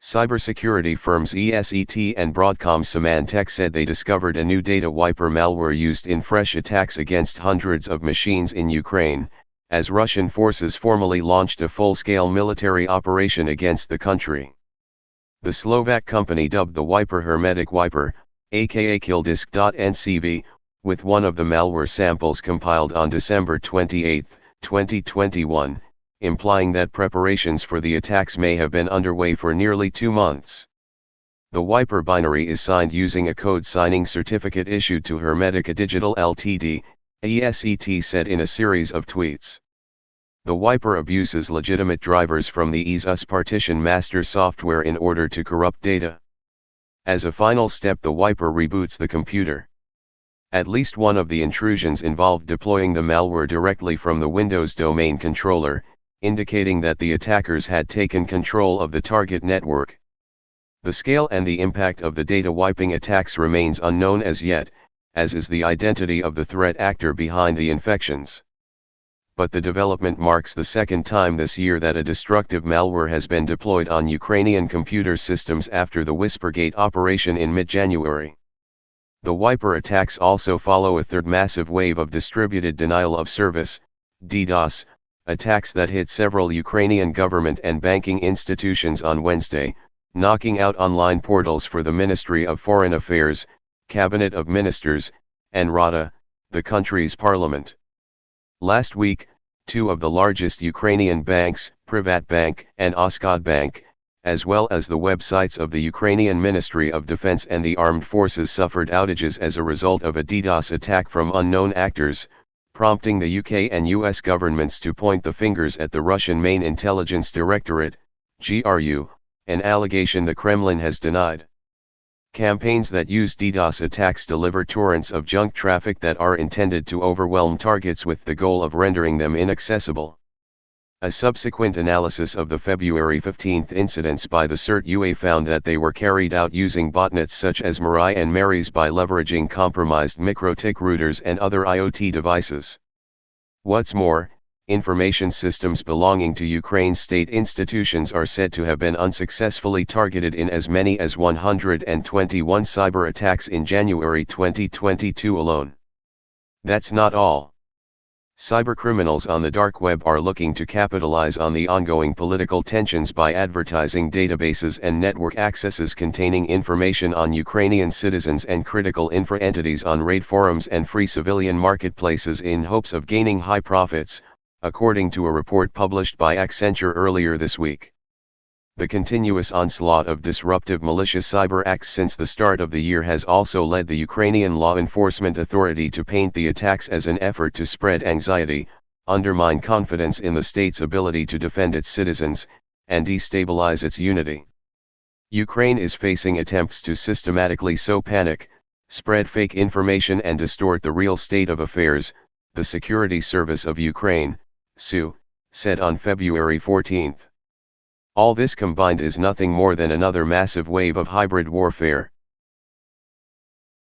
Cybersecurity firms ESET and Broadcom Symantec said they discovered a new data wiper malware used in fresh attacks against hundreds of machines in Ukraine, as Russian forces formally launched a full-scale military operation against the country. The Slovak company dubbed the wiper Hermetic Wiper, aka killdisk.ncv, with one of the malware samples compiled on December 28, 2021, implying that preparations for the attacks may have been underway for nearly 2 months. The wiper binary is signed using a code signing certificate issued to Hermetica Digital Ltd, ESET said in a series of tweets. The wiper abuses legitimate drivers from the EaseUS partition master software in order to corrupt data. As a final step, the wiper reboots the computer. At least one of the intrusions involved deploying the malware directly from the Windows domain controller, indicating that the attackers had taken control of the target network. The scale and the impact of the data wiping attacks remains unknown as yet, as is the identity of the threat actor behind the infections. But the development marks the second time this year that a destructive malware has been deployed on Ukrainian computer systems after the Whispergate operation in mid-January. The wiper attacks also follow a third massive wave of distributed denial of service, DDoS, attacks that hit several Ukrainian government and banking institutions on Wednesday, knocking out online portals for the Ministry of Foreign Affairs, Cabinet of Ministers, and Rada, the country's parliament. Last week, 2 of the largest Ukrainian banks, Privatbank and Oskadbank, as well as the websites of the Ukrainian Ministry of Defense and the Armed Forces suffered outages as a result of a DDoS attack from unknown actors, prompting the UK and US governments to point the fingers at the Russian Main Intelligence Directorate, GRU, an allegation the Kremlin has denied. Campaigns that use DDoS attacks deliver torrents of junk traffic that are intended to overwhelm targets with the goal of rendering them inaccessible. A subsequent analysis of the February 15 incidents by the CERT-UA found that they were carried out using botnets such as Mirai and Mary's by leveraging compromised MikroTik routers and other IoT devices. What's more, information systems belonging to Ukraine's state institutions are said to have been unsuccessfully targeted in as many as 121 cyber attacks in January 2022 alone. That's not all. Cybercriminals on the dark web are looking to capitalize on the ongoing political tensions by advertising databases and network accesses containing information on Ukrainian citizens and critical infra entities on raid forums and free civilian marketplaces in hopes of gaining high profits, according to a report published by Accenture earlier this week. The continuous onslaught of disruptive malicious cyber acts since the start of the year has also led the Ukrainian law enforcement authority to paint the attacks as an effort to spread anxiety, undermine confidence in the state's ability to defend its citizens, and destabilize its unity. Ukraine is facing attempts to systematically sow panic, spread fake information and distort the real state of affairs, the Security Service of Ukraine, SU, said on February 14. All this combined is nothing more than another massive wave of hybrid warfare.